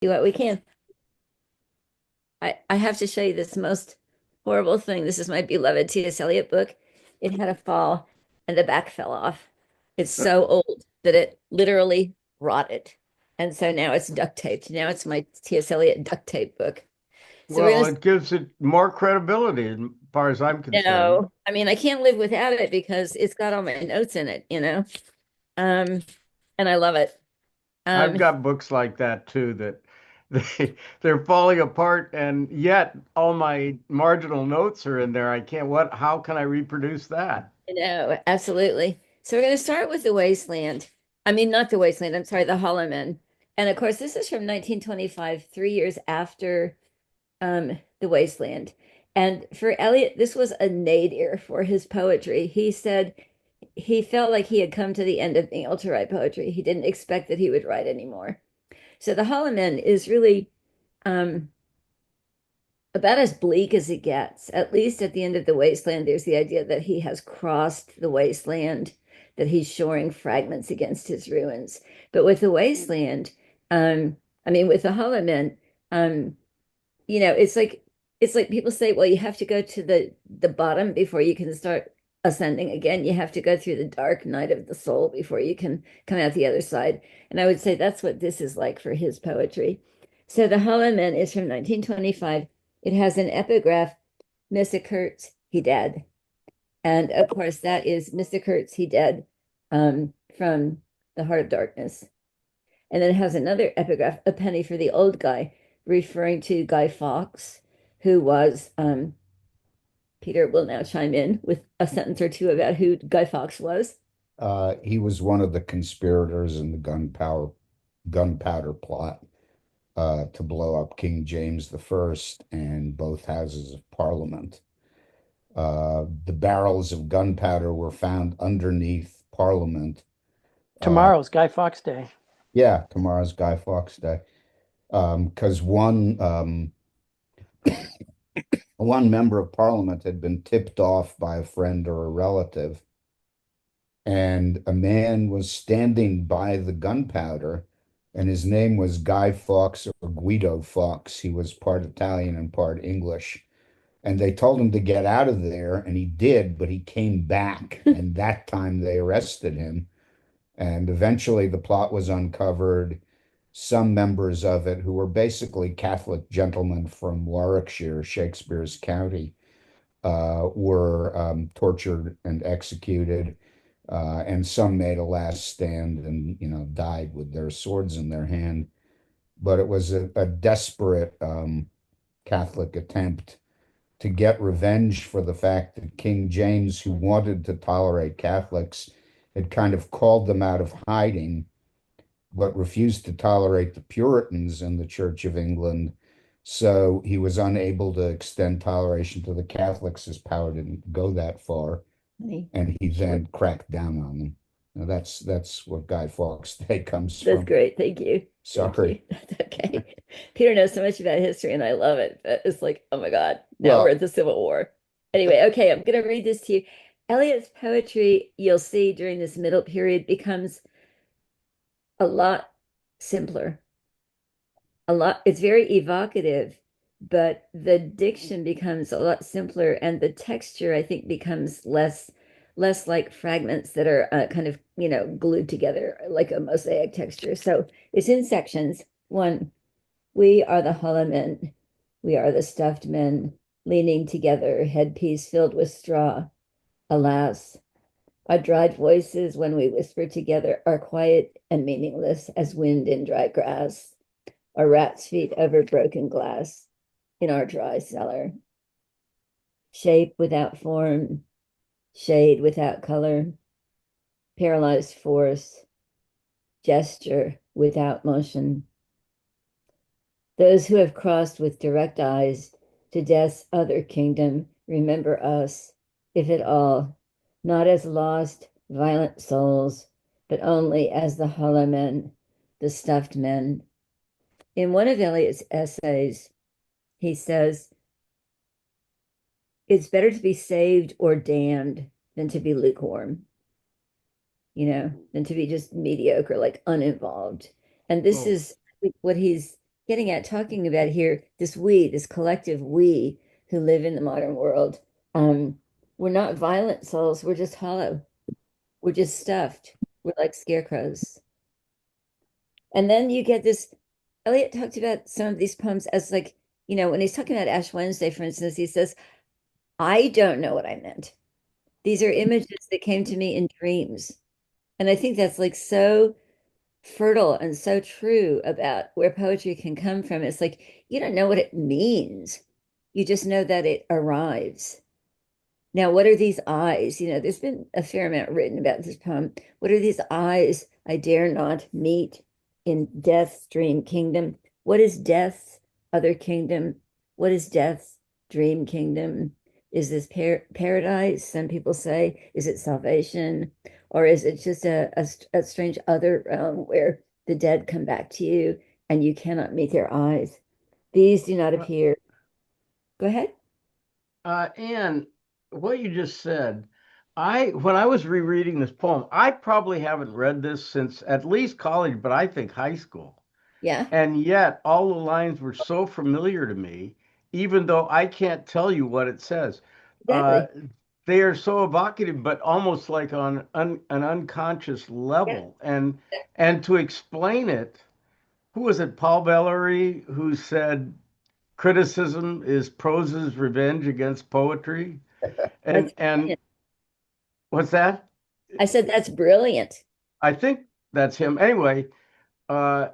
Do what we can. I have to show you this most horrible thing. This is my beloved T.S. Eliot book. It had a fall and the back fell off. It's so old that it literally rotted. And so now it's duct taped. Now it's my T.S. Eliot duct tape book. So we're Well, gonna it gives it more credibility as far as I'm concerned. no, I mean I can't live without it because it's got all my notes in it. Um, and I love it. I've Um, got books like that too that they're falling apart and yet all my marginal notes are in there. I can't how can I reproduce that? absolutely. So we're going to start with the Wasteland. I mean, not the Wasteland. I'm sorry, the Hollow Men. And of course, this is from 1925, 3 years after the Wasteland. And for Eliot, this was a nadir for his poetry. He said he felt like he had come to the end of being able to write poetry. He didn't expect that he would write anymore. So the Hollow Men is really um, about as bleak as it gets. At least at the end of the wasteland, there's the idea that he has crossed the wasteland, that he's shoring fragments against his ruins. But with the wasteland, I mean, with the Hollow Men, um, it's like people say, well, you have to go to the bottom before you can start ascending again. You have to go through the dark night of the soul before you can come out the other side. And I would say that's what this is like for his poetry. So the Hollow Men is from 1925. It has an epigraph, Mr. Kurtz, he dead. And of course, that is Mr. Kurtz, he dead, from The Heart of Darkness. And then it has another epigraph, A Penny for the Old Guy, referring to Guy Fawkes, who was, Peter will now chime in with a sentence or two about who Guy Fawkes was. He was one of the conspirators in the gunpowder plot to blow up King James the First and both houses of Parliament. The barrels of gunpowder were found underneath Parliament. Uh, Tomorrow's Guy Fawkes Day. yeah, tomorrow's Guy Fawkes Day. Because one member of Parliament had been tipped off by a friend or a relative, and a man was standing by the gunpowder, and his name was Guy Fawkes or Guido Fawkes. He was part Italian and part English. And they told him to get out of there, and he did, but he came back, and that time they arrested him. And eventually the plot was uncovered. Some members of it, who were basically Catholic gentlemen from Warwickshire, Shakespeare's county, were tortured and executed, and some made a last stand and died with their swords in their hand. But it was a desperate Catholic attempt to get revenge for the fact that King James, who wanted to tolerate Catholics, had kind of called them out of hiding, but refused to tolerate the Puritans in the Church of England. So he was unable to extend toleration to the Catholics. His power didn't go that far, and he Sure. then cracked down on them. Now that's what Guy Fawkes Day comes That's from. great. Thank you. Thank you. Sorry. That's okay. Peter knows so much about history and I love it. But it's like, oh my God, now we're Well, at the Civil War. Anyway, okay, I'm going to read this to you. Eliot's poetry, you'll see during this middle period, becomes a lot simpler. It's very evocative, but the diction becomes a lot simpler and the texture, I think, becomes less like fragments that are kind of, glued together like a mosaic texture. So it's in sections. One, we are the hollow men. We are the stuffed men, leaning together, headpiece filled with straw. Alas, our dried voices, when we whisper together, are quiet and meaningless as wind in dry grass, or rat's feet over broken glass in our dry cellar. Shape without form, shade without color, paralyzed force, gesture without motion. Those who have crossed with direct eyes to death's other kingdom remember us, if at all, not as lost, violent souls, but only as the hollow men, the stuffed men. In one of Eliot's essays, he says, it's better to be saved or damned than to be lukewarm, than to be just mediocre, like uninvolved. And this oh, is what he's getting at talking about here, this we, this collective we who live in the modern world, um, we're not violent souls, we're just hollow. We're just stuffed. We're like scarecrows. And then you get this. Eliot talked about some of these poems as like, when he's talking about Ash Wednesday, for instance, he says, I don't know what I meant. These are images that came to me in dreams. And I think that's like so fertile and so true about where poetry can come from. It's like you don't know what it means. You just know that it arrives. Now, what are these eyes? There's been a fair amount written about this poem. What are these eyes I dare not meet in death's dream kingdom? What is death's other kingdom? What is death's dream kingdom? Is this paradise? Some people say, is it salvation? Or is it just a strange other realm where the dead come back to you and you cannot meet their eyes? These do not Uh, appear. Go ahead. And what you just said, when I was rereading this poem, I probably haven't read this since at least college, but I think high school. Yeah, And yet all the lines were so familiar to me, even though I can't tell you what it says. Uh, exactly. they are so evocative, but almost like on an unconscious Yeah. level. And to explain it, who was it? Paul Valery, who said criticism is prose's revenge against poetry. That's And brilliant. what's that? I said that's brilliant. I think that's him. Anyway, uh,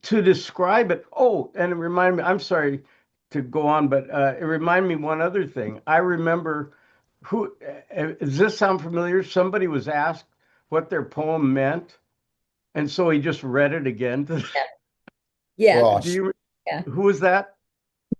to describe it. Oh, and it reminded me, I'm sorry to go on, but it reminded me one other thing. I remember does this sound familiar? Somebody was asked what their poem meant, and so he just read it again. Yeah. Yeah. Do Frost. you, Yeah. who was that?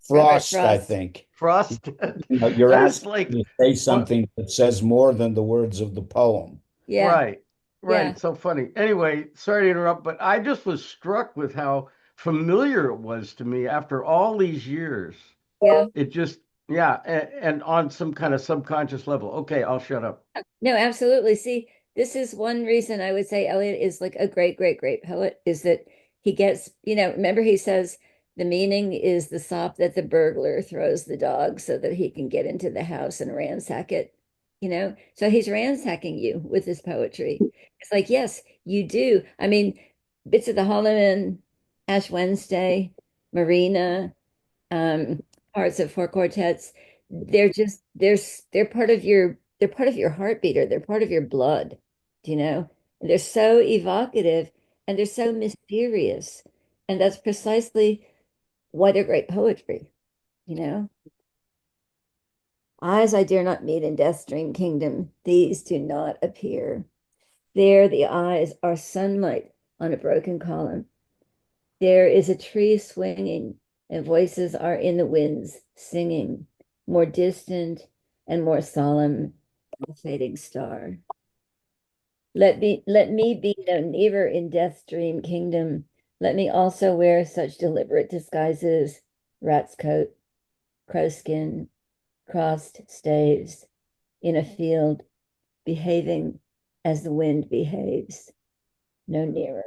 Robert Frost, I Frost. think. Frost. You're I was asking like, to say what? something that says more than the words of the poem. Yeah. Right, Yeah. right. So funny. Anyway, sorry to interrupt, but I just was struck with how familiar it was to me after all these years. Yeah. It just, yeah, and on some kind of subconscious level. Okay, I'll shut up. No, absolutely. See, this is one reason I would say Eliot is like a great, great, great poet is that he gets, remember he says the meaning is the sop that the burglar throws the dog so that he can get into the house and ransack it. So he's ransacking you with his poetry. It's like, yes, you do. I mean, Bits of the Hollow, Ash Wednesday, Marina, um, parts of four quartets. They're part of your heartbeat, or they're part of your blood, do you know? And they're so evocative and they're so mysterious. And that's precisely why they're great poetry, you know? Eyes I dare not meet in death's dream kingdom, these do not appear. There the eyes are sunlight on a broken column. There is a tree swinging, and voices are in the winds singing, more distant and more solemn than the fading star. Let me be no nearer in death's dream kingdom. Let me also wear such deliberate disguises, rat's coat, crow's skin, crossed staves, in a field, behaving as the wind behaves, no nearer.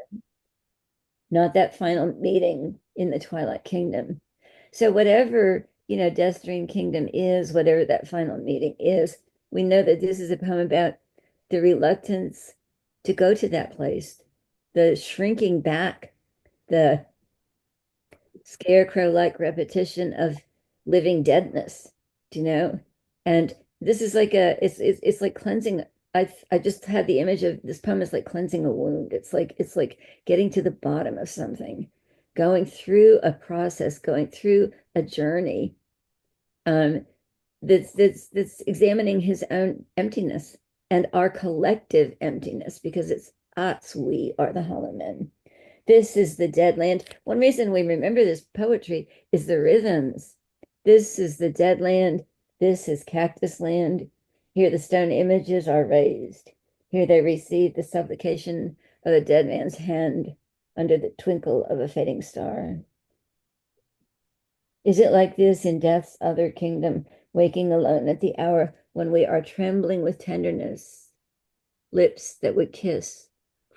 Not that final meeting in the Twilight Kingdom. So whatever, Death Dream Kingdom is, whatever that final meeting is, we know that this is a poem about the reluctance to go to that place, the shrinking back, the scarecrow-like repetition of living deadness, do you know? And this is like it's like cleansing. I just had the image of this poem is like cleansing a wound. It's like getting to the bottom of something, going through a process, going through a journey. Um, that's examining his own emptiness and our collective emptiness because it's us, we are the hollow men. This is the dead land. One reason we remember this poetry is the rhythms. This is the dead land. This is cactus land. Here the stone images are raised. Here they receive the supplication of a dead man's hand under the twinkle of a fading star. Is it like this in death's other kingdom, waking alone at the hour when we are trembling with tenderness, lips that would kiss,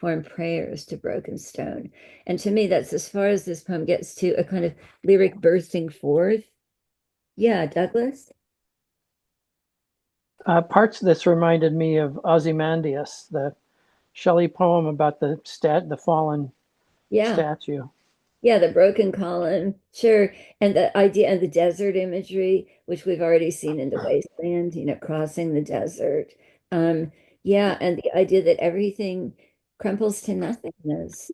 form prayers to broken stone. And to me, that's as far as this poem gets to a kind of lyric bursting forth. Yeah, Douglas. Parts of this reminded me of Ozymandias, the Shelley poem about the fallen Yeah. statue. Yeah, the broken column, sure. And the idea and the desert imagery, which we've already seen in the wasteland, crossing the desert. Um, yeah, and the idea that everything crumples to nothingness,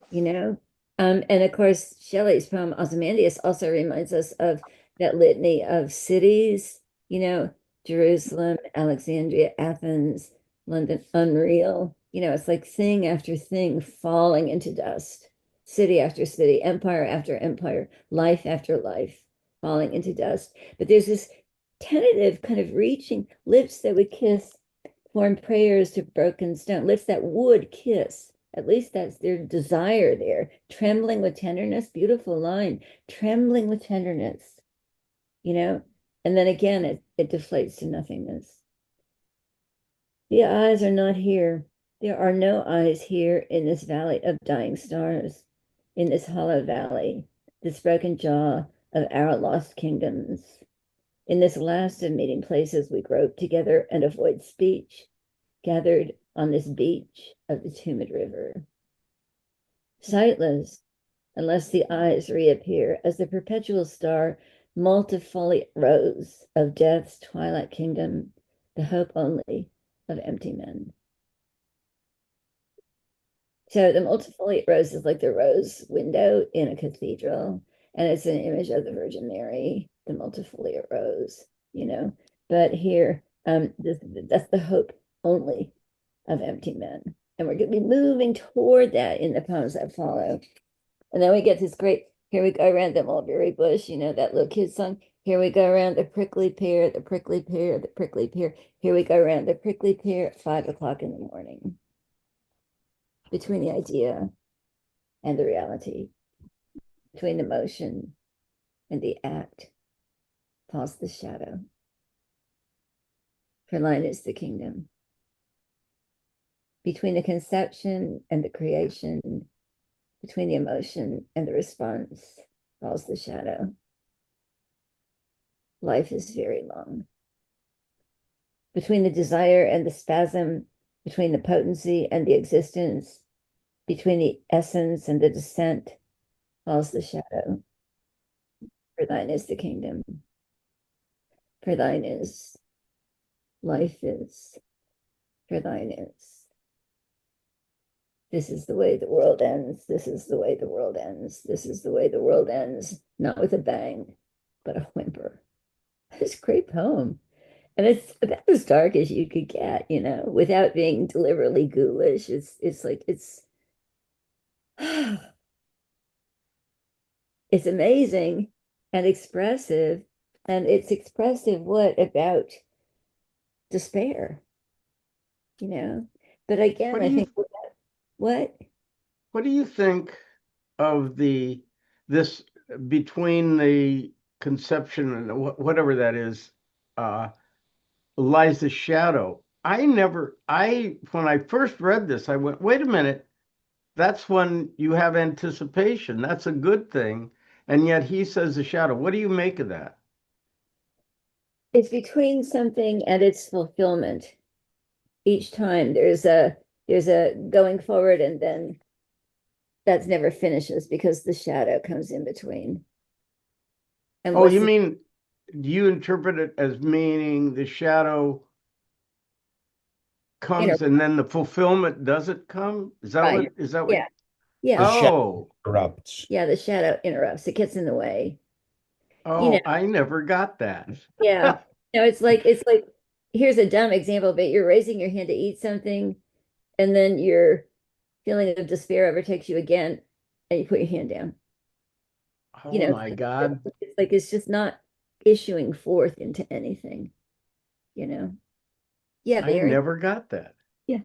you know? And of course, Shelley's poem Ozymandias also reminds us of that litany of cities, you know, Jerusalem, Alexandria, Athens, London, unreal. It's like thing after thing falling into dust, city after city, empire after empire, life after life falling into dust. But there's this tentative kind of reaching lips that would kiss, form prayers to broken stone, lips that would kiss. At least that's their desire there. Trembling with tenderness, beautiful line, trembling with tenderness, you know? And then again, it deflates to nothingness. The eyes are not here. There are no eyes here in this valley of dying stars, in this hollow valley, this broken jaw of our lost kingdoms. In this last of meeting places, we grope together and avoid speech, gathered on this beach of the tumid river. Sightless, unless the eyes reappear as the perpetual star, multifoliate rose of death's twilight kingdom, the hope only of empty men. So the multifoliate rose is like the rose window in a cathedral, and it's an image of the Virgin Mary, the multifoliate rose, you know. But here, that's the hope only of empty men. And we're going to be moving toward that in the poems that follow. And then we get this great, here we go around the mulberry bush, that little kid song. Here we go around the prickly pear, the prickly pear, the prickly pear. Here we go around the prickly pear at 5 o'clock in the morning. Between the idea and the reality, between the motion and the act, falls the shadow. For line is the kingdom. Between the conception and the creation, between the emotion and the response, falls the shadow. Life is very long. Between the desire and the spasm, between the potency and the existence, between the essence and the descent, falls the shadow. For thine is the kingdom. For thine is, life is, for thine is. This is the way the world ends. This is the way the world ends. This is the way the world ends, not with a bang, but a whimper. It's a great poem. And it's about as dark as you could get, without being deliberately ghoulish. It's like it's amazing and expressive. And it's expressive what about despair, you know? But again, What do I you think what? what do you think of this between the conception and whatever that is, uh, lies the shadow? When I first read this, I went, wait a minute, that's when you have anticipation. That's a good thing. And yet he says the shadow. What do you make of that? It's between something and its fulfillment. Each time there's a going forward, and then that's never finishes because the shadow comes in between. And Oh, what's you the mean, do you interpret it as meaning the shadow inner comes and then the fulfillment doesn't come? right? Is that what? Yeah, yeah, The shadow Oh, corrupts. yeah. The shadow interrupts. It gets in the way. You know, oh, I never got that. yeah. No, it's like here's a dumb example, but you're raising your hand to eat something, and then your feeling of despair overtakes you again, and you put your hand down. You Oh know, my God. it's like it's just not issuing forth into anything, you know. Yeah, I Barry. never got that. Yeah.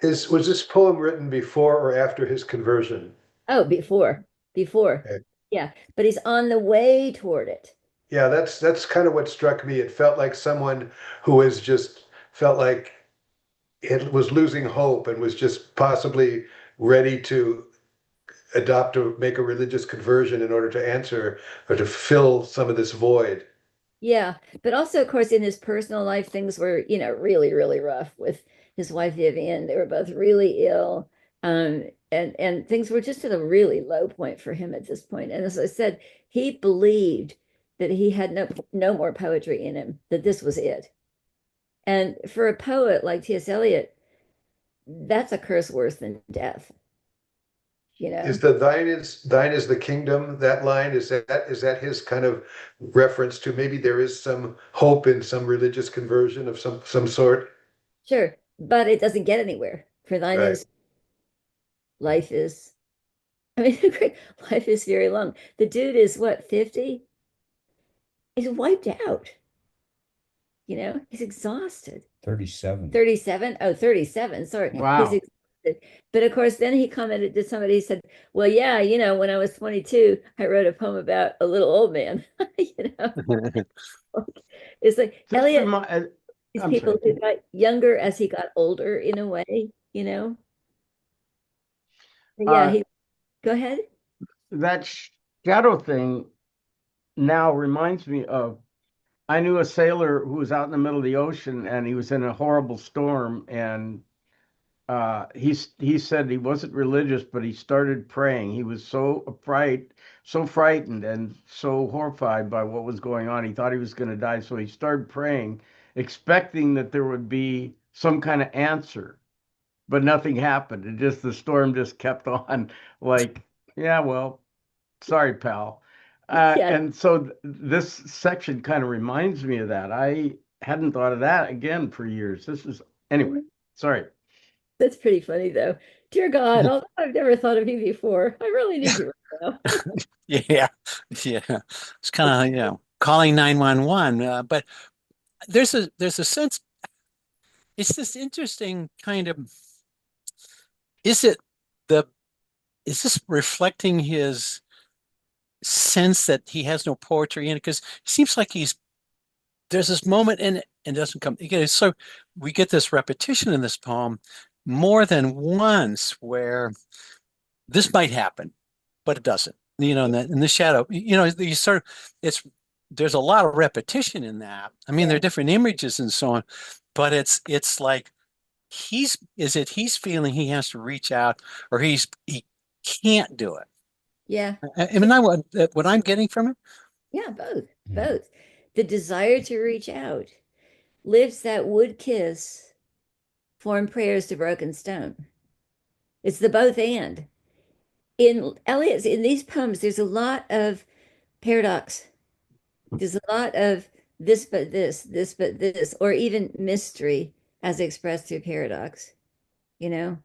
Was this poem written before or after his conversion? Oh, before. Okay. Yeah, but he's on the way toward it. Yeah, that's kind of what struck me. It felt like someone who has just felt like it was losing hope and was just possibly ready to adopt or make a religious conversion in order to answer or to fill some of this void. Yeah, but also, of course, in his personal life, things were, really, really rough with his wife Vivian. They were both really ill, and things were just at a really low point for him at this point. And as I said, he believed that he had no more poetry in him, that this was it. And for a poet like T.S. Eliot, that's a curse worse than death, you Is know? the thine is the kingdom, that line, is that his kind of reference to maybe there is some hope in some religious conversion of some sort? Sure, but it doesn't get anywhere. For thine Right. is life is, I mean, life is very long. The dude is what, 50? He's wiped out, he's exhausted. 37. 37? Oh, 37. Sorry. He's Wow. exhausted. But of course, then he commented to somebody, he said, well, yeah, when I was 22, I wrote a poem about a little old man. You know, it's like This Eliot, remind. these I'm people sorry. who got younger as he got older in a way. But yeah, Uh, he, go ahead. that shadow thing now reminds me of. I knew a sailor who was out in the middle of the ocean and he was in a horrible storm and he said he wasn't religious, but he started praying. He was so frightened and so horrified by what was going on. He thought he was going to die, so he started praying, expecting that there would be some kind of answer, but nothing happened. The storm just kept on. Like, yeah, well, sorry, pal. Yeah. And so this section kind of reminds me of that. I hadn't thought of that again for years. Anyway. Sorry. That's pretty funny though. Dear God, although I've never thought of you before, I really need you right now. Yeah, yeah. It's kind of, calling 911. But there's a sense, it's this interesting kind of, is it the, is this reflecting his sense that he has no poetry in it? Because it seems like there's this moment in it and doesn't come. So we get this repetition in this poem more than once where this might happen, but it doesn't. In the shadow, you sort of, there's a lot of repetition in that. I mean, there are Yeah. different images and so on, but it's like he's feeling he has to reach out or he can't do it. Yeah. I mean, what I'm getting from it. Yeah, both. Mm. Both. The desire to reach out, lips that would kiss, form prayers to broken stone. It's the both and. In these poems, there's a lot of paradox. There's a lot of this but this, or even mystery as expressed through paradox, you know?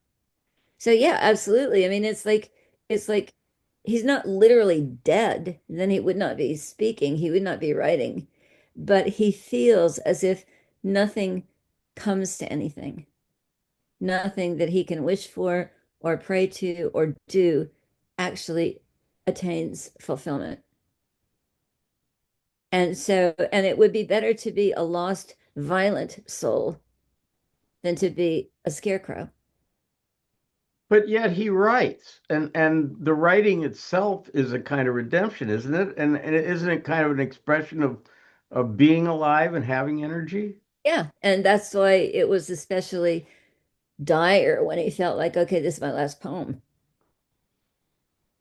So yeah, absolutely. I mean, it's like he's not literally dead, then he would not be speaking, he would not be writing, but he feels as if nothing comes to anything, nothing that he can wish for or pray to or do actually attains fulfillment. And it would be better to be a lost, violent soul than to be a scarecrow. But yet he writes, and the writing itself is a kind of redemption, isn't it? And isn't it kind of an expression of being alive and having energy? Yeah. And that's why it was especially dire when he felt like, okay, this is my last poem,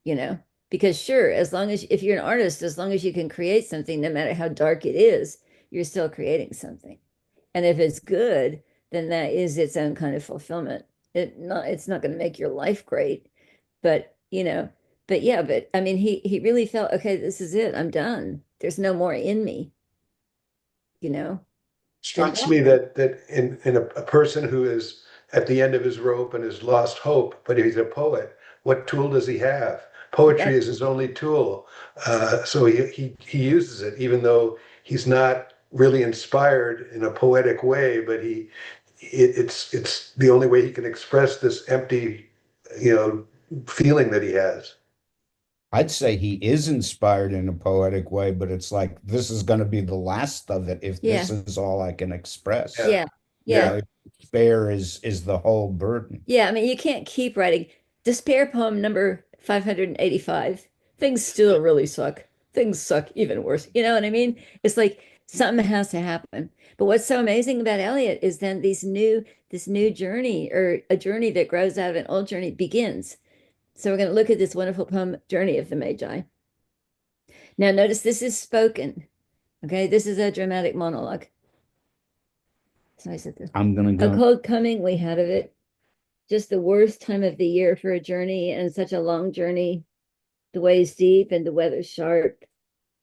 you know? Because sure, as long as if you're an artist, as long as you can create something, no matter how dark it is, you're still creating something. And if it's good, then that is its own kind of fulfillment. It's not going to make your life great, but but yeah, but I mean he really felt, okay, this is it. I'm done. There's no more in me, you know? And Strikes me that in a person who is at the end of his rope and has lost hope, but he's a poet, what tool does he have? Poetry that is his only tool. So he uses it, even though he's not really inspired in a poetic way, but it's the only way he can express this empty, feeling that he has. I'd say he is inspired in a poetic way, but it's like this is going to be the last of it if this yeah, is all I can express. Yeah. yeah. Yeah. Yeah, despair is the whole burden. Yeah, I mean, you can't keep writing despair poem number 585. Things still really suck. Things suck even worse. You know what I mean? It's like something has to happen. But what's so amazing about Eliot is then this new journey, or a journey that grows out of an old journey, begins. So we're going to look at this wonderful poem, Journey of the Magi. Now notice this is spoken. Okay, this is a dramatic monologue. So I said this. I'm gonna A go. cold coming we had of it, just the worst time of the year for a journey, and such a long journey. The ways deep and the weather sharp,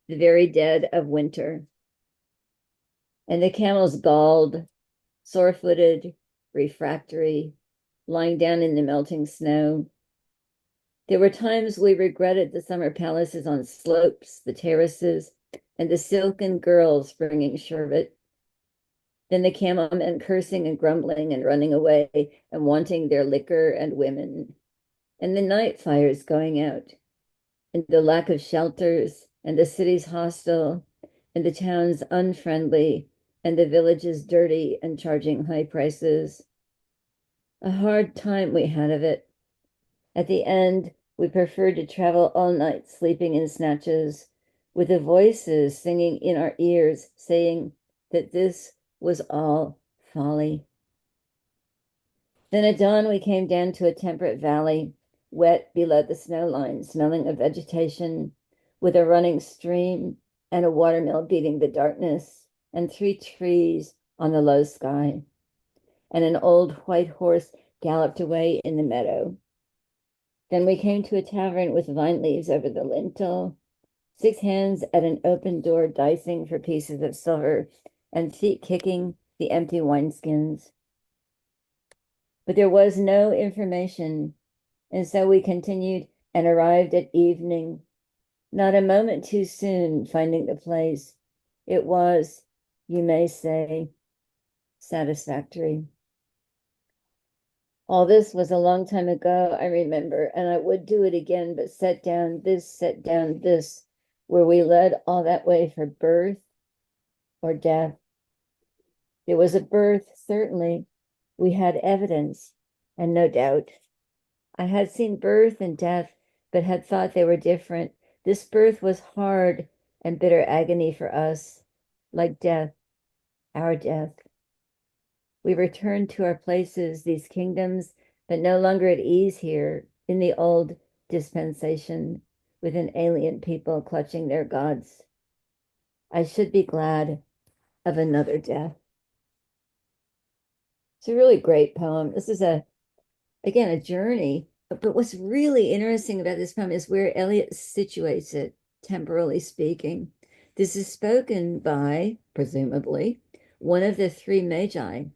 the very dead of winter. And the camels galled, sore footed, refractory, lying down in the melting snow. There were times we regretted the summer palaces on slopes, the terraces, and the silken girls bringing sherbet. Then the camel men cursing and grumbling and running away and wanting their liquor and women. And the night fires going out, and the lack of shelters, and the cities hostile, and the towns unfriendly, and the villages dirty and charging high prices. A hard time we had of it. At the end, we preferred to travel all night, sleeping in snatches, with the voices singing in our ears, saying that this was all folly. Then at dawn, we came down to a temperate valley, wet below the snow line, smelling of vegetation, with a running stream and a watermill beating the darkness, and 3 trees on the low sky. And an old white horse galloped away in the meadow. Then we came to a tavern with vine leaves over the lintel, 6 hands at an open door dicing for pieces of silver, and feet kicking the empty wineskins. But there was no information, and so we continued and arrived at evening, not a moment too soon finding the place. It was, you may say, satisfactory. All this was a long time ago, I remember, and I would do it again, but set down this, where we led all that way for birth or death. There was a birth, certainly. We had evidence, and no doubt. I had seen birth and death, but had thought they were different. This birth was hard and bitter agony for us, like death, our death. We returned to our places, these kingdoms, but no longer at ease here in the old dispensation with an alien people clutching their gods. I should be glad of another death. It's a really great poem. This is again, a journey. But what's really interesting about this poem is where Eliot situates it, temporally speaking. This is spoken by, presumably, one of the 3 magi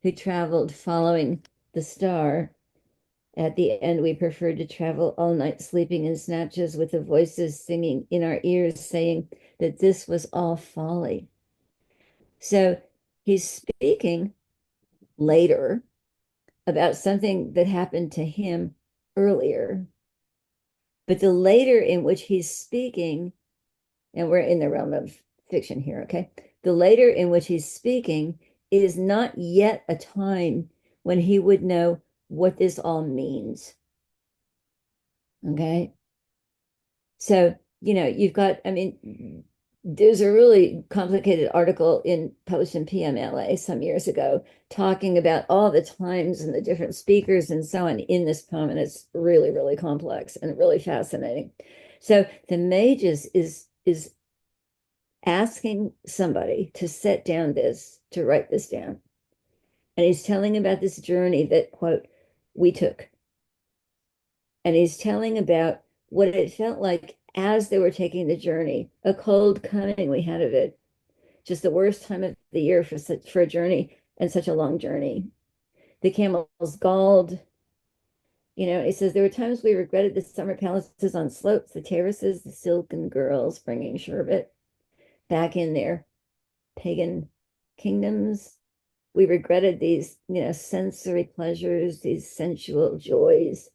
who traveled following the star. At the end, we preferred to travel all night, sleeping in snatches, with the voices singing in our ears, saying that this was all folly. So he's speaking later about something that happened to him earlier. But the later in which he's speaking, and we're in the realm of fiction here, okay? The later in which he's speaking is not yet a time when he would know what this all means. Okay. So, you've got, I mean, there's a really complicated article published in PMLA some years ago talking about all the times and the different speakers and so on in this poem, and it's really, really complex and really fascinating. So the Magus is asking somebody to set down to write this down. And he's telling about this journey that, quote, we took. And he's telling about what it felt like as they were taking the journey, a cold coming we had of it, just the worst time of the year for a journey, and such a long journey. The camels galled. He says there were times we regretted the summer palaces on slopes, the terraces, the silken girls bringing sherbet back in their pagan kingdoms. We regretted these, sensory pleasures, these sensual joys.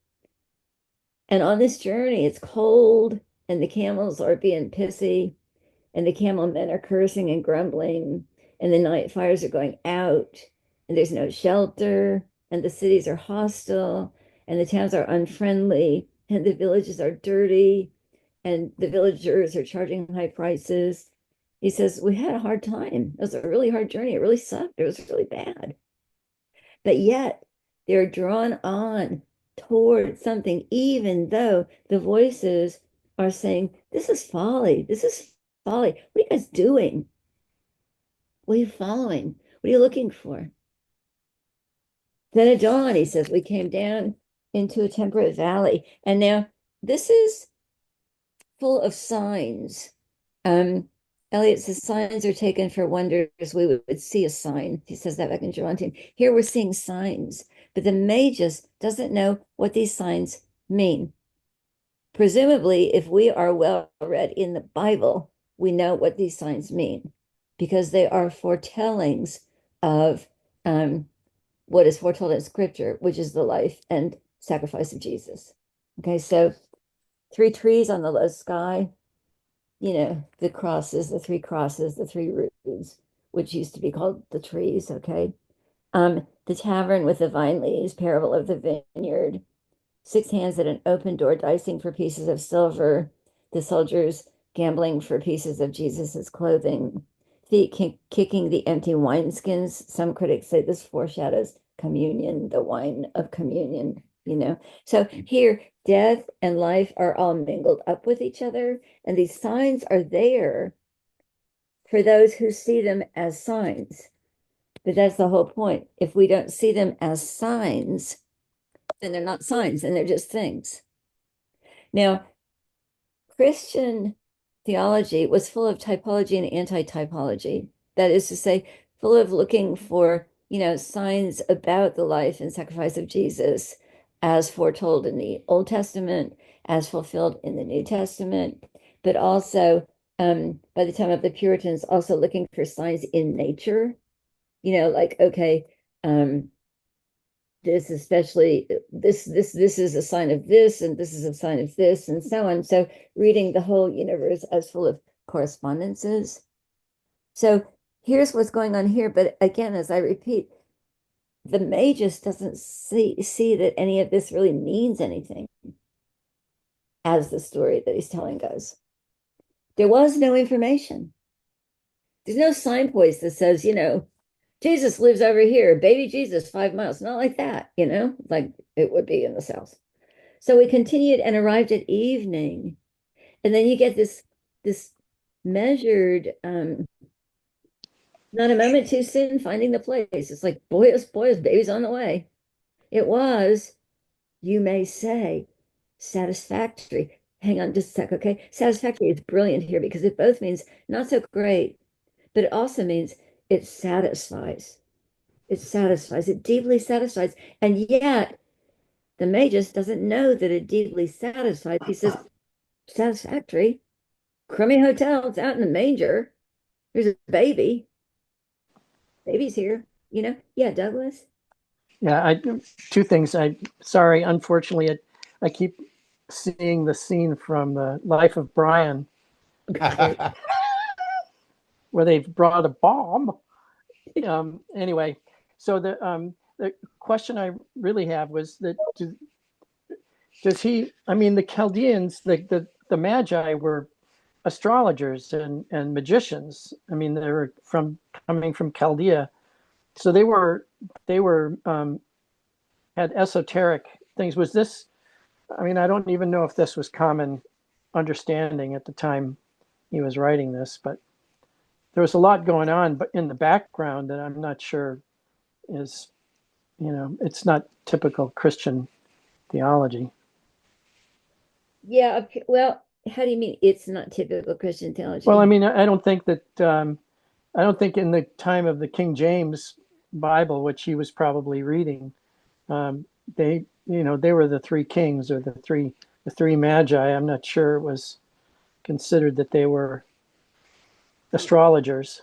And on this journey, it's cold, and the camels are being pissy, and the camel men are cursing and grumbling, and the night fires are going out, and there's no shelter, and the cities are hostile, and the towns are unfriendly, and the villages are dirty, and the villagers are charging high prices. He says, we had a hard time. It was a really hard journey. It really sucked. It was really bad. But yet they're drawn on toward something, even though the voices are saying, this is folly. This is folly. What are you guys doing? What are you following? What are you looking for? Then at dawn, he says, we came down into a temperate valley. And now this is full of signs. Um, Eliot says signs are taken for wonders. We would see a sign. He says that back in John 10. Here we're seeing signs, but the magus doesn't know what these signs mean. Presumably, if we are well read in the Bible, we know what these signs mean because they are foretellings of what is foretold in Scripture, which is the life and sacrifice of Jesus. Okay, so 3 trees on the low sky, the crosses, the 3 crosses, the 3 roofs, which used to be called the trees, okay? The tavern with the vine leaves, parable of the vineyard, 6 hands at an open door, dicing for pieces of silver, the soldiers gambling for pieces of Jesus's clothing, feet kicking the empty wineskins. Some critics say this foreshadows communion, the wine of communion. So here, death and life are all mingled up with each other, and these signs are there for those who see them as signs. But that's the whole point. If we don't see them as signs, then they're not signs and they're just things. Now, Christian theology was full of typology and anti-typology. That is to say, full of looking for, signs about the life and sacrifice of Jesus as foretold in the Old Testament, as fulfilled in the New Testament, but also by the time of the Puritans, also looking for signs in nature, like, okay, this especially this is a sign of this, and this is a sign of this, and so on. So reading the whole universe as full of correspondences. So here's what's going on here. But again, as I repeat, the magus doesn't see that any of this really means anything as the story that he's telling goes. There was no information. There's no signpost that says, Jesus lives over here, baby Jesus, 5 miles. Not like that, like it would be in the South. So we continued and arrived at evening. And then you get this measured, not a moment too soon finding the place. It's like, boys, baby's on the way. It was, you may say, satisfactory. Hang on just a sec, okay? Satisfactory is brilliant here because it both means not so great, but it also means it satisfies. It satisfies, it deeply satisfies. And yet the magus doesn't know that it deeply satisfies. He says, satisfactory, crummy hotel, it's out in the manger. There's a baby. Baby's here, Yeah, Douglas. Yeah, I 2 things. Sorry, unfortunately, I keep seeing the scene from the Life of Brian where they've brought a bomb. Anyway, so the question I really have was that does he? I mean, the Chaldeans, the Magi were astrologers and magicians. I mean, they were coming from Chaldea, so they were had esoteric things. Was this? I mean, I don't even know if this was common understanding at the time he was writing this, but there was a lot going on, but in the background that I'm not sure is, it's not typical Christian theology. Yeah, okay. Well, how do you mean it's not typical Christian Well, I theology? mean, I don't think that I don't think in the time of the King James Bible, which he was probably reading, um, they were the 3 kings or the three magi. I'm not sure it was considered that they were astrologers.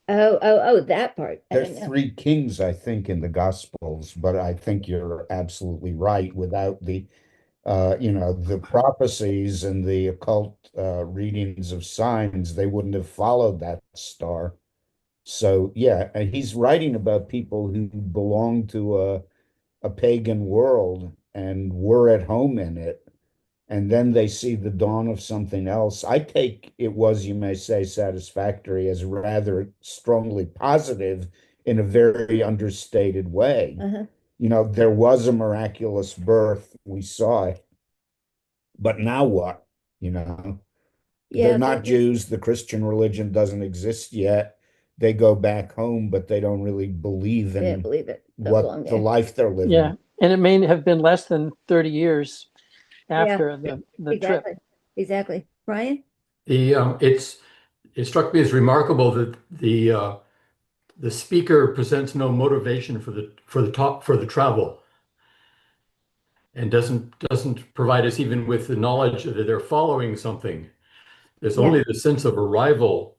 Oh, that part. I There's don't know. 3 kings, I think, in the Gospels, but I think you're absolutely right. Without the prophecies and the occult readings of signs, they wouldn't have followed that star. So yeah, and he's writing about people who belong to a pagan world and were at home in it, and then they see the dawn of something else. I take it was, you may say, satisfactory as rather strongly positive in a very understated way. Uh-huh. You know, there was a miraculous birth, we saw it, but now what? You know, they're Yeah, not Jews, the Christian religion doesn't exist yet. They go back home, but they don't really believe they didn't in believe it. Don't what belong the there. life they're Yeah, living. and it may have been less than 30 years Yeah, after the trip. exactly. Exactly. Brian? It struck me as remarkable that the speaker presents no motivation for the travel and doesn't provide us even with the knowledge that they're following something. There's Yeah, only the sense of arrival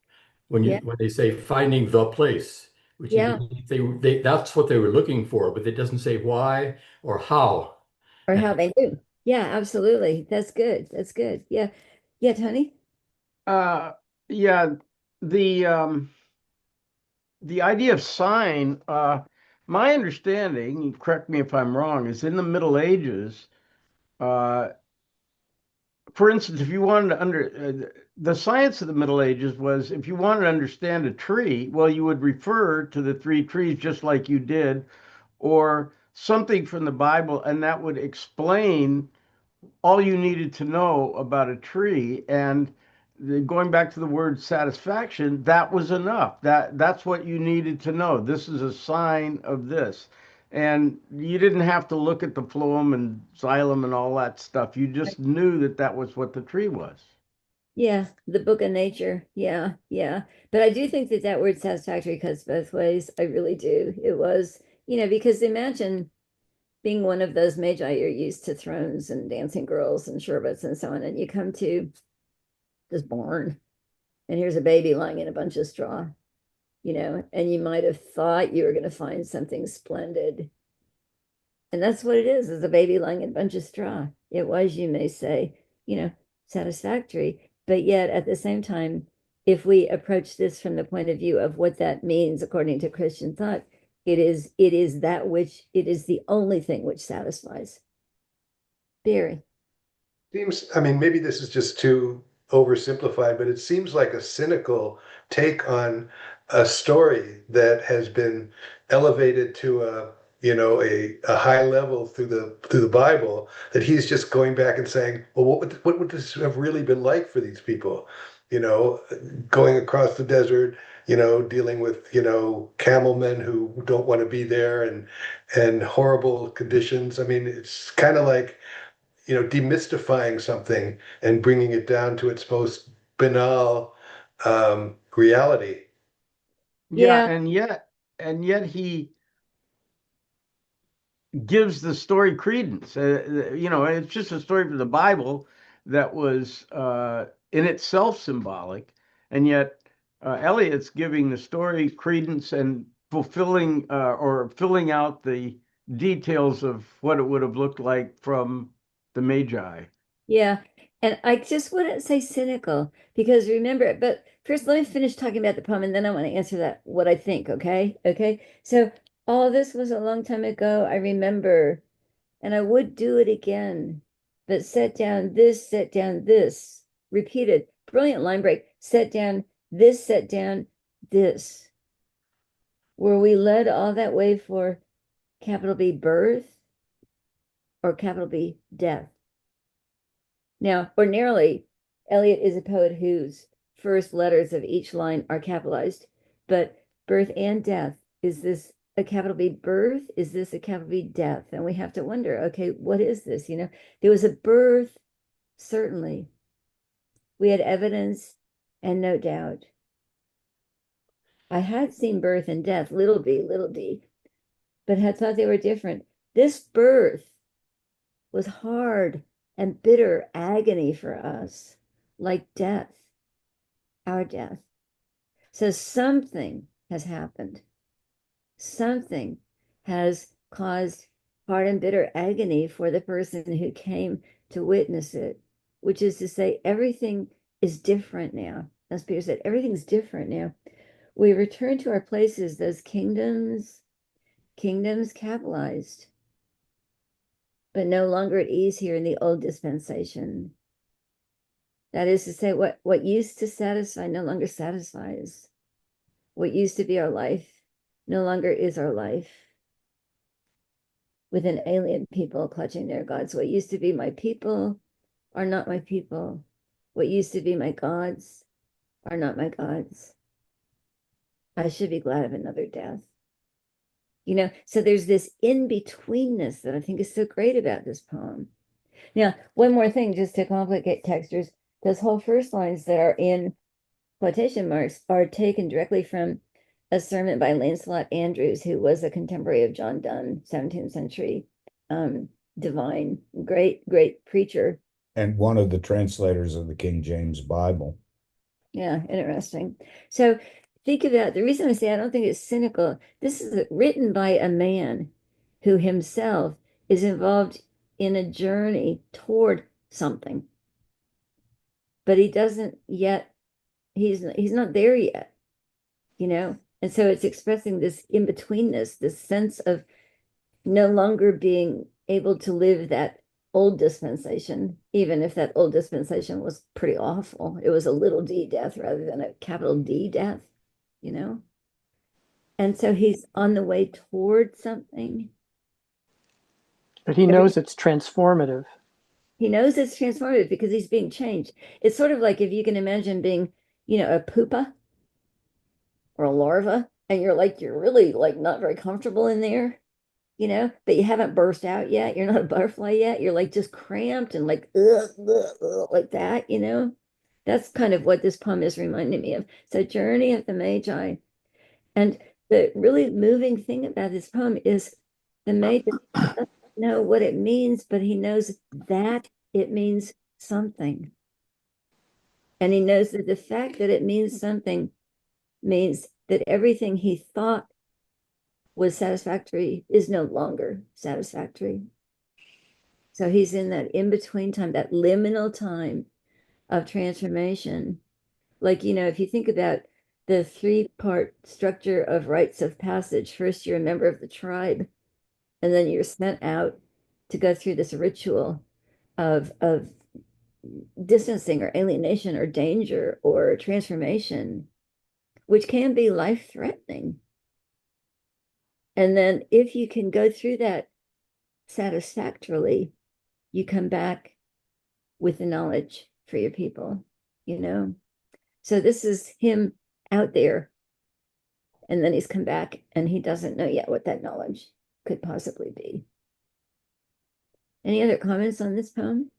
yeah, when they say finding the place, which yeah. indicates they that's what they were looking for, but it doesn't say why or how. Or And how they knew. Yeah, absolutely. That's good. That's good. Yeah. Yeah, Tony? Uh, yeah, the um, the idea of sign, my understanding, you correct me if I'm wrong, is in the Middle Ages. Uh, for instance, if you wanted to the science of the Middle Ages was if you wanted to understand a tree, well, you would refer to the three trees just like you did, or something from the Bible, and that would explain all you needed to know about a tree. And going back to the word satisfaction, that was enough. That's what you needed to know. This is a sign of this. And you didn't have to look at the phloem and xylem and all that stuff. You just knew that that was what the tree was. Yeah, the book of nature. Yeah, yeah. But I do think that that word satisfactory cuts both ways. I really do. It was, because imagine being one of those magi, you're used to thrones and dancing girls and sherbets and so on, and you come to this barn and here's a baby lying in a bunch of straw, and you might have thought you were going to find something splendid. And that's what it is a baby lying in a bunch of straw. It was, you may say, satisfactory. But yet at the same time, if we approach this from the point of view of what that means according to Christian thought, it is that which it is the only thing which satisfies. Barry. Seems, I mean, maybe this is just too oversimplified, but it seems like a cynical take on a story that has been elevated to a high level through the Bible, that he's just going back and saying, well, what would this have really been like for these people? You know, going across the desert, dealing with, camel men who don't want to be there and horrible conditions. I mean, it's kind of like demystifying something and bringing it down to its most banal reality. Yeah, Yeah, and yet he gives the story credence. It's just a story from the Bible that was in itself symbolic, and yet Eliot's giving the story credence and fulfilling or filling out the details of what it would have looked like from the Magi. yeah. And I just wouldn't say cynical because remember, but first let me finish talking about the poem and then I want to answer that what I think, okay? Okay. So all this was a long time ago. I remember, and I would do it again, but set down this, repeated, brilliant line break, set down this. Were we led all that way for capital B birth or capital B death? Now, ordinarily, Eliot is a poet whose first letters of each line are capitalized, but birth and death, is this a capital B birth? Is this a capital B death? And we have to wonder, okay, what is this? There was a birth, certainly. We had evidence and no doubt. I had seen birth and death, little d, but had thought they were different. This birth was hard and bitter agony for us, like death, our death. So something has happened. Something has caused hard and bitter agony for the person who came to witness it, which is to say, everything is different now. As Peter said, everything's different now. we return to our places, those kingdoms capitalized, but no longer at ease here in the old dispensation. That is to say, what used to satisfy no longer satisfies. What used to be our life no longer is our life. With an alien people clutching their gods. What used to be my people are not my people. What used to be my gods are not my gods. I should be glad of another death. So there's this in-betweenness that I think is so great about this poem. Now, one more thing, just to complicate textures, those whole first lines that are in quotation marks are taken directly from a sermon by Lancelot Andrewes, who was a contemporary of John Donne, 17th century divine, great preacher. And one of the translators of the King James Bible. Yeah, interesting. So think about the reason I say I don't think it's cynical. This is written by a man who himself is involved in a journey toward something, but he doesn't yet. He's not there yet, and so it's expressing this in-betweenness, this sense of no longer being able to live that old dispensation, even if that old dispensation was pretty awful. It was a little d death rather than a capital D death, you know? And so he's on the way toward something. But he knows it's transformative. He knows it's transformative because he's being changed. It's sort of like if you can imagine being, a pupa or a larva, and you're really like not very comfortable in there, but you haven't burst out yet. You're not a butterfly yet. You're like just cramped and like, ugh, ugh, ugh, like that. That's kind of what this poem is reminding me of. So, Journey of the Magi. And the really moving thing about this poem is the Magi doesn't know what it means, but he knows that it means something. And he knows that the fact that it means something means that everything he thought was satisfactory is no longer satisfactory. So he's in that in-between time, that liminal time of transformation. Like, if you think about the three-part structure of rites of passage, first you're a member of the tribe, and then you're sent out to go through this ritual of distancing or alienation or danger or transformation, which can be life-threatening. And then if you can go through that satisfactorily, you come back with the knowledge for your people. So this is him out there, and then he's come back and he doesn't know yet what that knowledge could possibly be. Any other comments on this poem?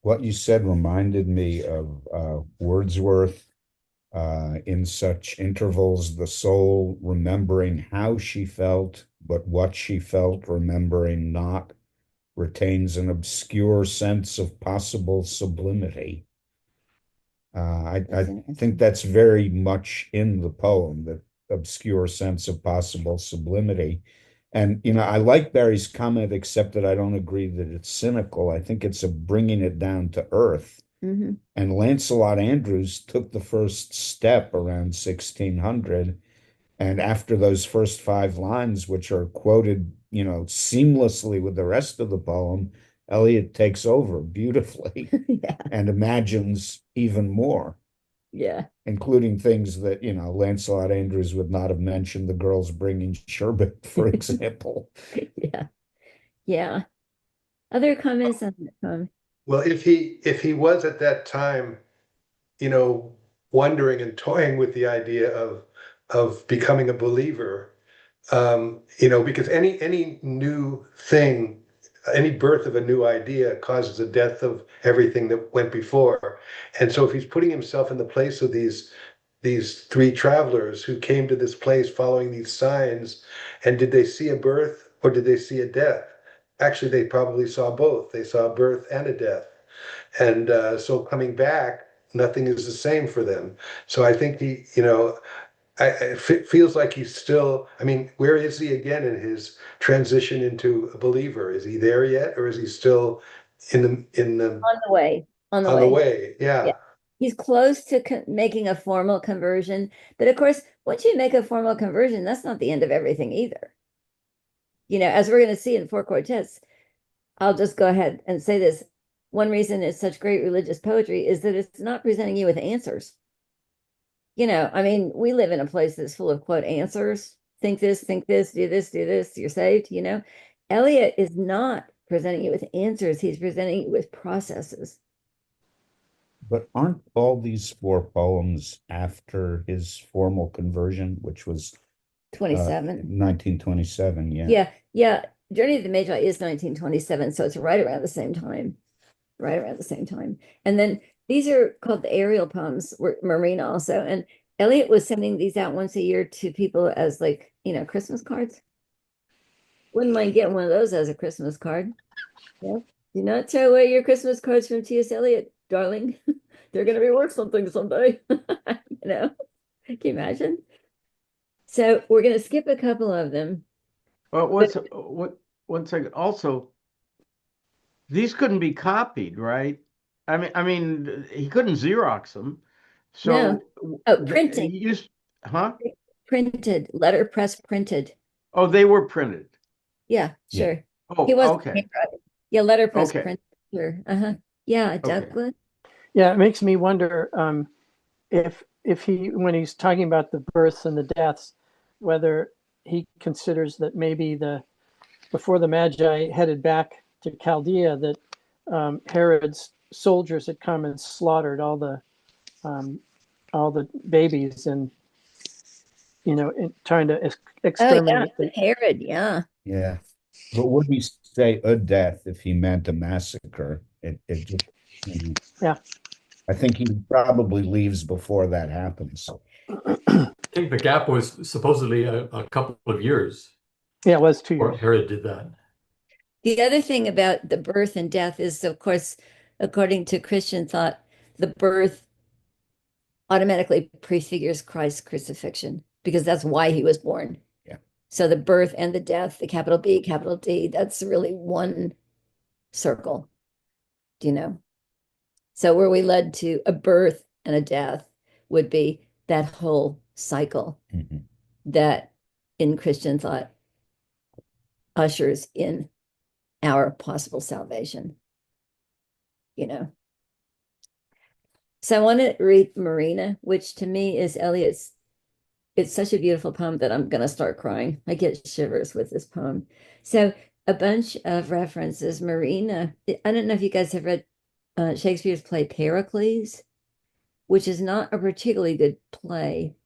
What you said reminded me of Wordsworth. In such intervals, the soul remembering how she felt, but what she felt remembering not, retains an obscure sense of possible sublimity. I think that's very much in the poem, that obscure sense of possible sublimity. And, I like Barry's comment, except that I don't agree that it's cynical. I think it's a bringing it down to earth. Mm-hmm. And Lancelot Andrewes took the first step around 1600. And after those first 5 lines, which are quoted, seamlessly with the rest of the poem, Eliot takes over beautifully Yeah. and imagines even more. Yeah. Including things that, Lancelot Andrewes would not have mentioned, the girls bringing sherbet, for example. Yeah. Yeah. Other comments on that poem? Well, if he was at that time, wondering and toying with the idea of becoming a believer, because any new thing, any birth of a new idea causes the death of everything that went before. And so if he's putting himself in the place of these three travelers who came to this place following these signs, and did they see a birth or did they see a death? Actually, they probably saw both. They saw a birth and a death. And so coming back, nothing is the same for them. So I think it feels like he's still, I mean, where is he again in his transition into a believer? Is he there yet, or is he still in the On the way. On the on the way. way? Yeah. Yeah. he's close to making a formal conversion. But of course, once you make a formal conversion, that's not the end of everything either. As we're going to see in Four Quartets, I'll just go ahead and say this. One reason it's such great religious poetry is that it's not presenting you with answers. I mean, we live in a place that's full of quote answers. Think this, do this, you're saved. Eliot is not presenting you with answers. He's presenting you with processes. But aren't all these four poems after his formal conversion, which was 27. 1927? Yeah. Yeah. Yeah. Journey of the Magi is 1927. So it's right around the same time. Right around the same time. And then these are called the aerial poems, Marina also. And Eliot was sending these out once a year to people as like, Christmas cards. Wouldn't mind getting one of those as a Christmas card. Yeah. Do not throw away your Christmas cards from T.S. Eliot, darling. They're going to be worth something someday. Can you imagine? So we're going to skip a couple of them. Well, But one second. Also, these couldn't be copied, right? I mean, he couldn't Xerox them. no. So Oh, he printing. used, huh? Printed, letterpress printed. Oh, they were printed. Yeah, Yeah. sure. He Oh, wasn't okay. handwriting. Yeah, letterpress Okay. printed. Sure. Uh-huh. Yeah, Okay. Douglas. Yeah, it makes me wonder if he, when he's talking about the births and the deaths, whether he considers that maybe before the Magi headed back to Chaldea, that Herod's soldiers had come and slaughtered um, all the babies, and trying to Oh, yeah, exterminate the. Herod, yeah. Yeah. But would he say a death if he meant a massacre? It just, Yeah. I think he probably leaves before that happens. I think the gap was supposedly a couple of years Yeah, it was 2 years. before Herod did that. The other thing about the birth and death is, of course, according to Christian thought, the birth automatically prefigures Christ's crucifixion because that's why he was born. Yeah. So the birth and the death, the capital B, capital D, that's really one circle, do you know? So where we led to a birth and a death would be that whole cycle Mhm. that in Christian thought ushers in our possible salvation, you know. So I want to read Marina, which to me is Eliot's. It's such a beautiful poem that I'm going to start crying. I get shivers with this poem. So a bunch of references. Marina, I don't know if you guys have read Shakespeare's play Pericles, which is not a particularly good play.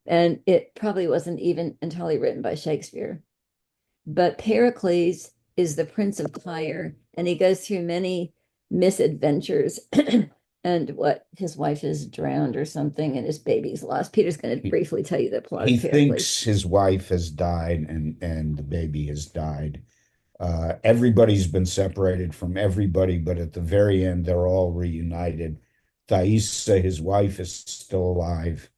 And it probably wasn't even entirely written by Shakespeare. But Pericles is the prince of Tyre, and he goes through many misadventures. And what his wife is drowned or something, and his baby's lost. Peter's going to briefly tell you the plot He of Pericles. thinks his wife has died and the baby has died. Everybody's been separated from everybody, but at the very end, they're all reunited. Thaisa, his wife, is still alive,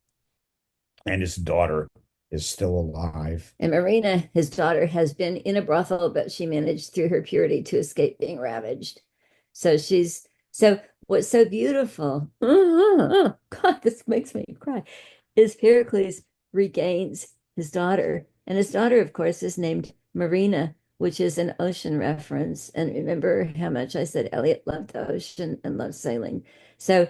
and his daughter is still alive. And Marina, his daughter, has been in a brothel, but she managed through her purity to escape being ravaged. So what's so beautiful, God, this makes me cry, is Pericles regains his daughter. And his daughter, of course, is named Marina, which is an ocean reference. And remember how much I said Eliot loved the ocean and loved sailing. So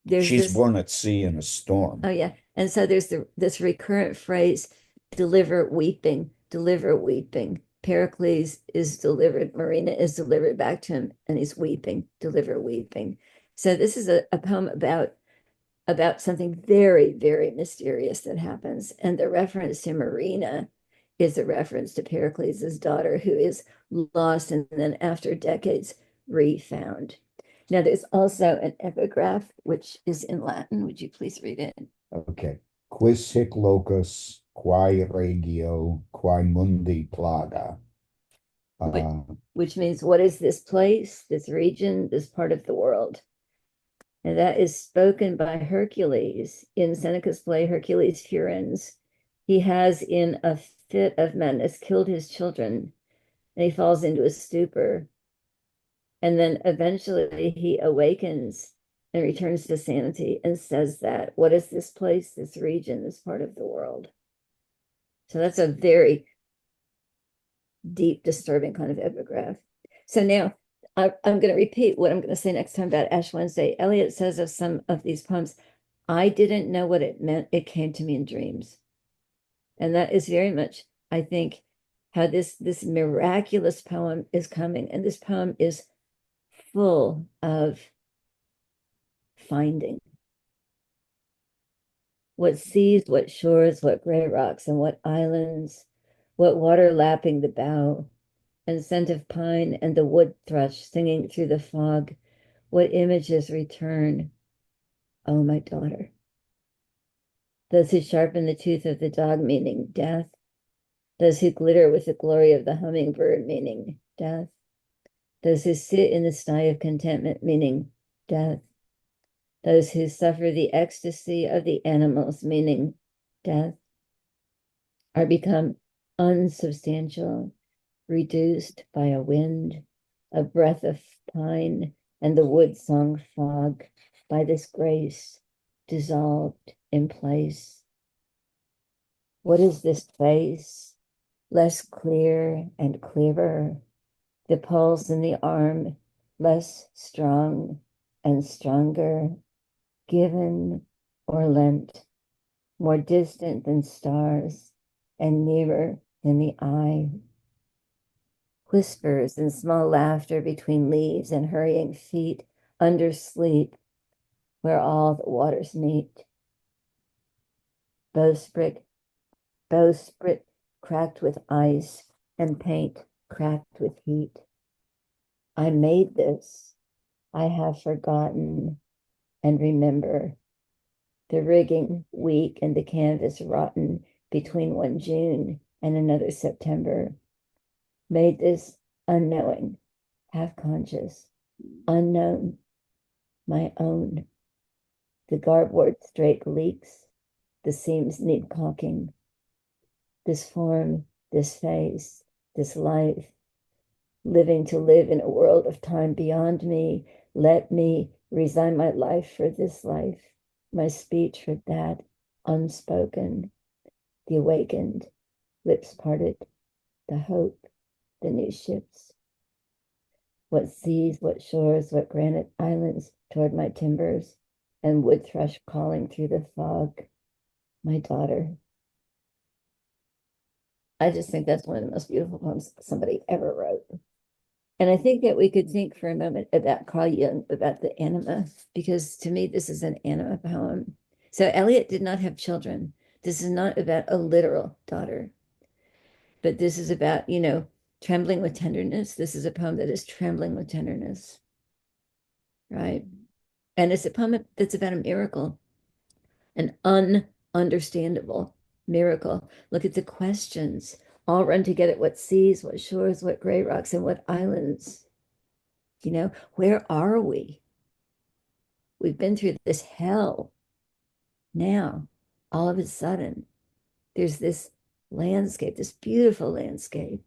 there's She's this. born at sea in a storm. Oh, yeah. And so there's this recurrent phrase, deliver weeping, deliver weeping. Pericles is delivered, Marina is delivered back to him, and he's weeping, deliver weeping. So this is a poem about something very, very mysterious that happens. And the reference to Marina is a reference to Pericles' daughter, who is lost and then after decades refound. Now, there's also an epigraph, which is in Latin. Would you please read it? Okay. Quis hic locus quae regio quae mundi plaga. Which means, what is this place, this region, this part of the world? And that is spoken by Hercules in Seneca's play, Hercules Furens. He has, in a fit of madness, killed his children, and he falls into a stupor. And then eventually he awakens and returns to sanity and says that, what is this place, this region, this part of the world? So that's a very deep, disturbing kind of epigraph. So now I'm going to repeat what I'm going to say next time about Ash Wednesday. Eliot says of some of these poems, I didn't know what it meant. It came to me in dreams. And that is very much, I think, how this miraculous poem is coming. And this poem is full of finding. What seas, what shores, what gray rocks, and what islands, what water lapping the bow, and scent of pine and the wood thrush singing through the fog. What images return, oh my daughter. Those who sharpen the tooth of the dog, meaning death. Those who glitter with the glory of the hummingbird, meaning death. Those who sit in the sty of contentment, meaning death. Those who suffer the ecstasy of the animals, meaning death, are become unsubstantial, reduced by a wind, a breath of pine, and the wood song fog, by this grace, dissolved in place. What is this place? Less clear and clearer, the pulse in the arm, less strong and stronger, given or lent, more distant than stars and nearer than the eye. Whispers and small laughter between leaves and hurrying feet under sleep where all the waters meet. Bowsprit, bowsprit cracked with ice and paint cracked with heat. I made this. I have forgotten and remember the rigging weak and the canvas rotten between one June and another September. Made this unknowing, half conscious, unknown, my own. The garboard straight leaks, the seams need caulking. This form, this face, this life, living to live in a world of time beyond me, let me resign my life for this life, my speech for that, unspoken, the awakened, lips parted, the hope, the new ships. What seas, what shores, what granite islands toward my timbers, and wood thrush calling through the fog, my daughter. I just think that's one of the most beautiful poems somebody ever wrote. And I think that we could think for a moment about Carl Jung, about the anima, because to me, this is an anima poem. So Eliot did not have children. This is not about a literal daughter, but this is about, trembling with tenderness. This is a poem that is trembling with tenderness, right? And it's a poem that's about a miracle, an ununderstandable miracle. Look at the questions, all run together. What seas, what shores, what gray rocks, and what islands? Where are we? We've been through this hell. Now, all of a sudden, there's this landscape, this beautiful landscape,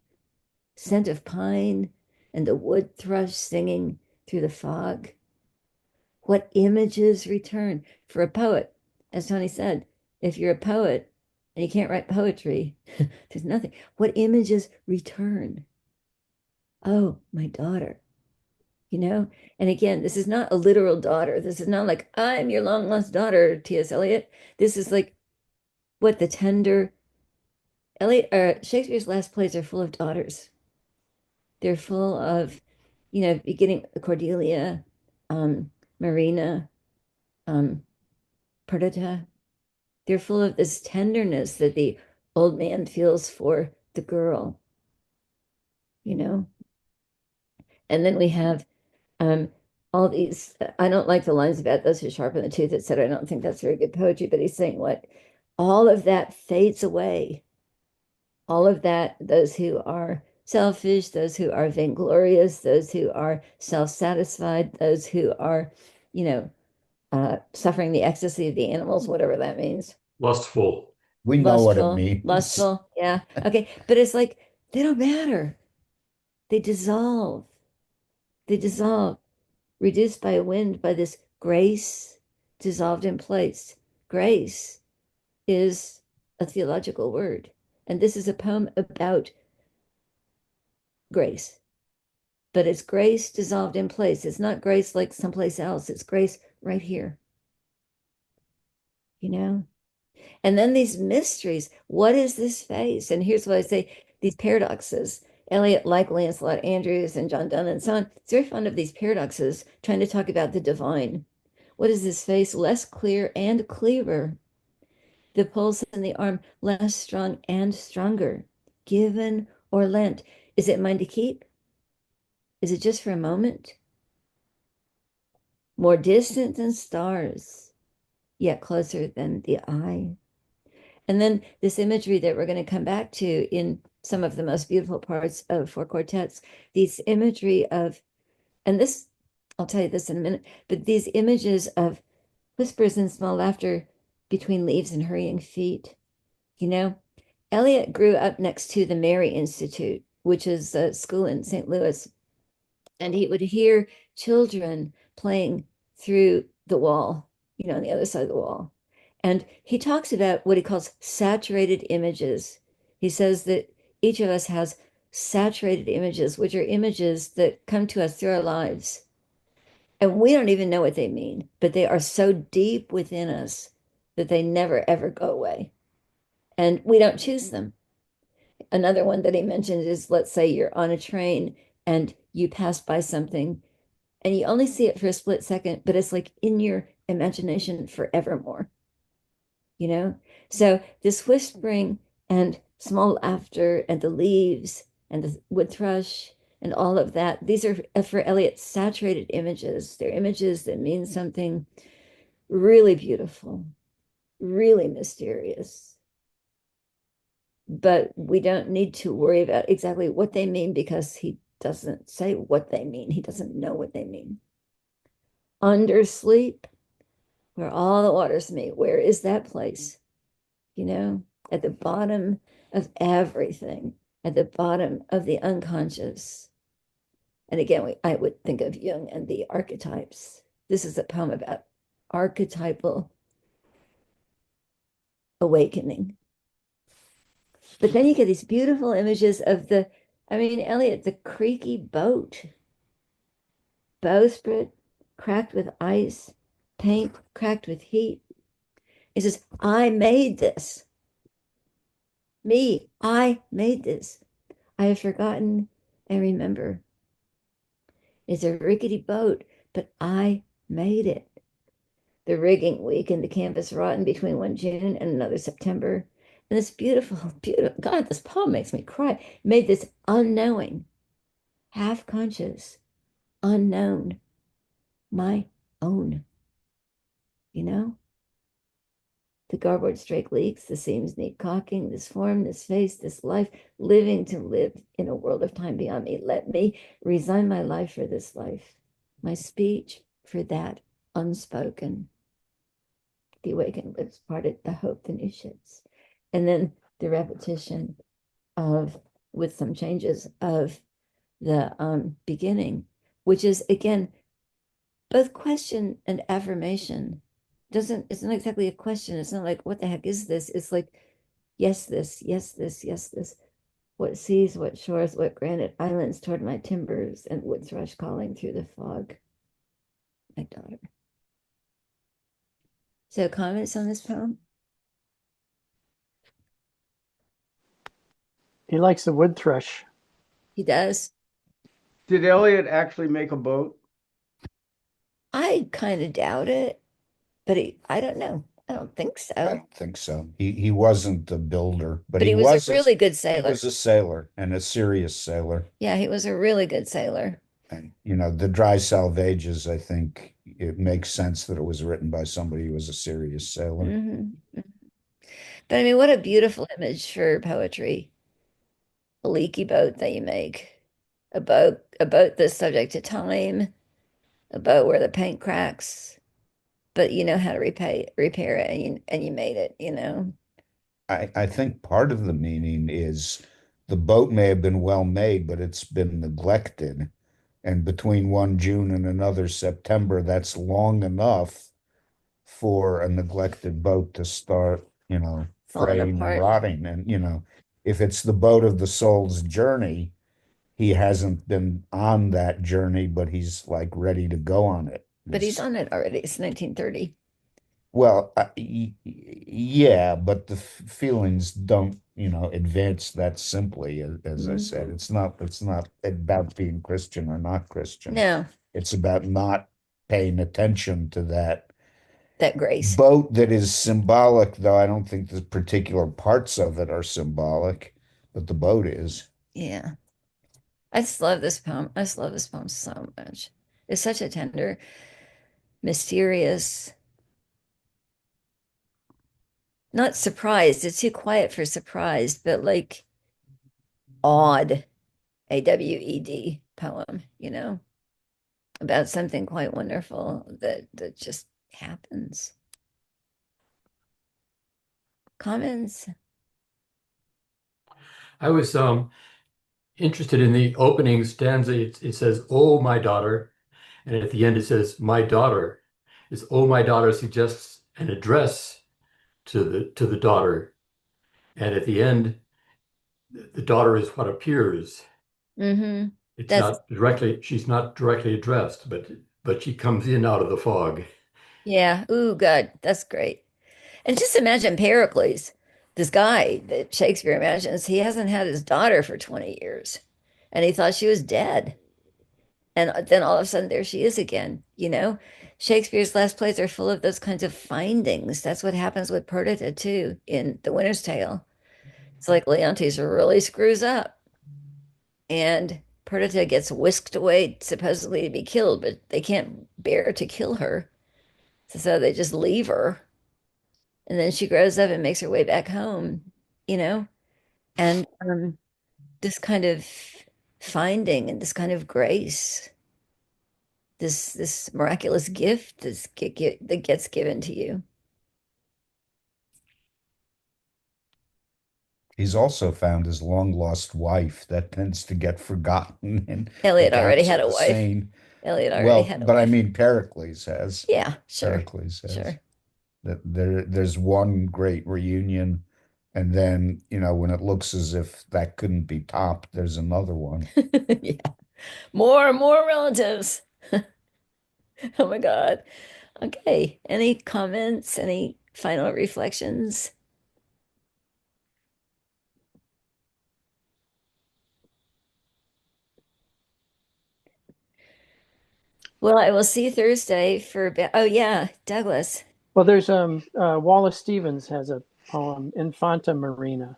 scent of pine and the wood thrush singing through the fog. What images return for a poet? As Tony said, if you're a poet and you can't write poetry, there's nothing. What images return? Oh, my daughter. And again, this is not a literal daughter. This is not like, I'm your long lost daughter, T.S. Eliot. This is like what the tender Eliot or Shakespeare's last plays are full of daughters. They're full of, beginning Cordelia, Marina, Perdita. They're full of this tenderness that the old man feels for the girl, you know. And then we have all these, I don't like the lines about those who sharpen the tooth, etc. I don't think that's very good poetry, but he's saying what? All of that fades away. All of that, those who are selfish, those who are vainglorious, those who are self-satisfied, those who are, suffering the ecstasy of the animals, whatever that means. Lustful. We know what it Lustful, means. lustful, yeah. Okay, but it's like they don't matter. They dissolve. They dissolve, reduced by a wind, by this grace dissolved in place. Grace is a theological word. And this is a poem about grace, but it's grace dissolved in place. It's not grace like someplace else. It's grace right here, you know? And then these mysteries. What is this face? And here's what I say, these paradoxes. Eliot, like Lancelot Andrews and John Donne and so on, is very fond of these paradoxes, trying to talk about the divine. What is this face? Less clear and clearer. The pulse in the arm, less strong and stronger. Given or lent. Is it mine to keep? Is it just for a moment? More distant than stars, yet closer than the eye. And then this imagery that we're going to come back to in some of the most beautiful parts of Four Quartets, these imagery of, and this, I'll tell you this in a minute, but these images of whispers and small laughter between leaves and hurrying feet. You know, Eliot grew up next to the Mary Institute, which is a school in St. Louis, and he would hear children playing through the wall, you know, on the other side of the wall. And he talks about what he calls saturated images. He says that each of us has saturated images, which are images that come to us through our lives. And we don't even know what they mean, but they are so deep within us that they never, ever go away. And we don't choose them. Another one that he mentioned is, let's say you're on a train and you pass by something and you only see it for a split second, but it's like in your imagination forevermore, you know? So this whispering and small laughter and the leaves and the wood thrush and all of that, these are for Eliot saturated images. They're images that mean something really beautiful, really mysterious. But we don't need to worry about exactly what they mean because he doesn't say what they mean. He doesn't know what they mean. Undersleep, where all the waters meet, where is that place? You know, at the bottom of everything, at the bottom of the unconscious. And again, I would think of Jung and the archetypes. This is a poem about archetypal awakening. But then you get these beautiful images of the, I mean, Eliot, the creaky boat, bowsprit cracked with ice, paint cracked with heat. He says, I made this. Me, I made this. I have forgotten and remember. It's a rickety boat, but I made it. The rigging weakened, the canvas rotten between one June and another September. And this beautiful, beautiful, God, this poem makes me cry. Made this unknowing, half conscious, unknown, my own. You know? The garboard strake leaks, the seams need caulking, this form, this face, this life, living to live in a world of time beyond me. Let me resign my life for this life, my speech for that unspoken. The awakened lips parted, the hope, the new ships. And then the repetition of, with some changes, of the beginning, which is again both question and affirmation. It's not exactly a question. It's not like, what the heck is this? It's like, yes, this, yes, this, yes, this. What seas, what shores, what granite islands toward my timbers, and wood thrush calling through the fog. My daughter. So comments on this poem? He likes the wood thrush. He does. Did Eliot actually make a boat? I kind of doubt it, but I don't know. I don't think I so. don't think so. He wasn't a builder, but But he he was a was really good he sailor. was a sailor and a serious sailor. Yeah, he was a really good sailor. And the dry salvages, I think it makes sense that it was written by somebody who was a serious sailor. Hmm. But I mean, what a beautiful image for poetry. A leaky boat that you make. A boat that's subject to time, a boat where the paint cracks, but you know how to repair it and you made it, you know. I think part of the meaning is the boat may have been well made, but it's been neglected. And between one June and another September, that's long enough for a neglected boat to start, Falling fraying and apart. rotting. And, if it's the boat of the soul's journey, he hasn't been on that journey, but he's like ready to go on it. But he's on it already. It's 1930. Well, yeah, but the feelings don't, advance that simply. As I said, it's not about being Christian or not Christian. No, It's about not paying attention to that that grace. boat that is symbolic, though I don't think the particular parts of it are symbolic, but the boat is. Yeah. I just love this poem. I just love this poem so much. It's such a tender, mysterious, not surprised. It's too quiet for surprised, but like awed, AWED poem, about something quite wonderful that just happens. Comments? I was interested in the opening stanza. It says, "Oh, my daughter," and at the end it says, "My daughter." Is "Oh, my daughter" suggests an address to the daughter, and at the end, the daughter is what appears. Mm-hmm. It's That's not directly, she's not directly addressed, but she comes in out of the fog. yeah. Ooh, God, that's great. And just imagine Pericles, this guy that Shakespeare imagines, he hasn't had his daughter for 20 years and he thought she was dead. And then all of a sudden, there she is again. Shakespeare's last plays are full of those kinds of findings. That's what happens with Perdita, too, in The Winter's Tale. It's like Leontes really screws up and Perdita gets whisked away, supposedly to be killed, but they can't bear to kill her. So they just leave her. And then she grows up and makes her way back home, you know? And this kind of finding and this kind of grace, this miraculous gift that gets given to you. He's also found his long lost wife that tends to get forgotten in the Eliot already gaps had of a the wife. scene. Eliot already Well, had a but I wife. mean, Pericles has. Yeah, sure, Pericles has sure. that there's one great reunion, and then, when it looks as if that couldn't be topped, there's another one. Yeah. More relatives. Oh my God. Okay. Any comments? Any final reflections? Well, I will see you Thursday for, oh yeah, Douglas. Well, there's Wallace Stevens has a poem, Infanta Marina.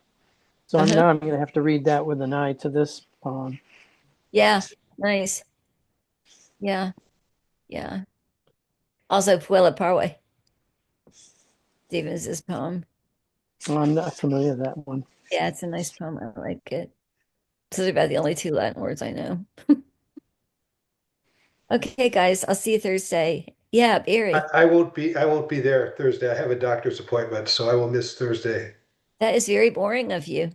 So Uh-huh. I'm going to have to read that with an eye to this poem. Yeah, nice. Yeah, yeah. Also, Puella Parway, Stevens's poem. Well, I'm not familiar with that one. Yeah, it's a nice poem. I like it. Those are about the only two Latin words I know. Okay, guys, I'll see you Thursday. Yeah, Barry, I won't be there Thursday. I have a doctor's appointment, so I will miss Thursday. that is very boring of you.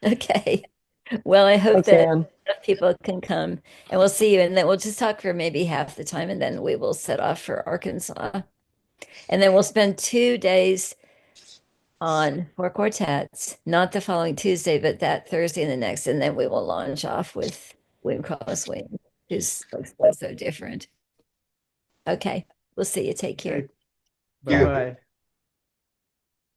Okay. Well, I hope Thanks, that Anne. enough people can come and we'll see you. And then we'll just talk for maybe half the time and then we will set off for Arkansas. And then we'll spend 2 days on four quartets, not the following Tuesday, but that Thursday and the next. And then we will launch off with William Carlos Williams, who's so different. Okay. We'll see you. Take care. Okay. Yeah. Bye-bye.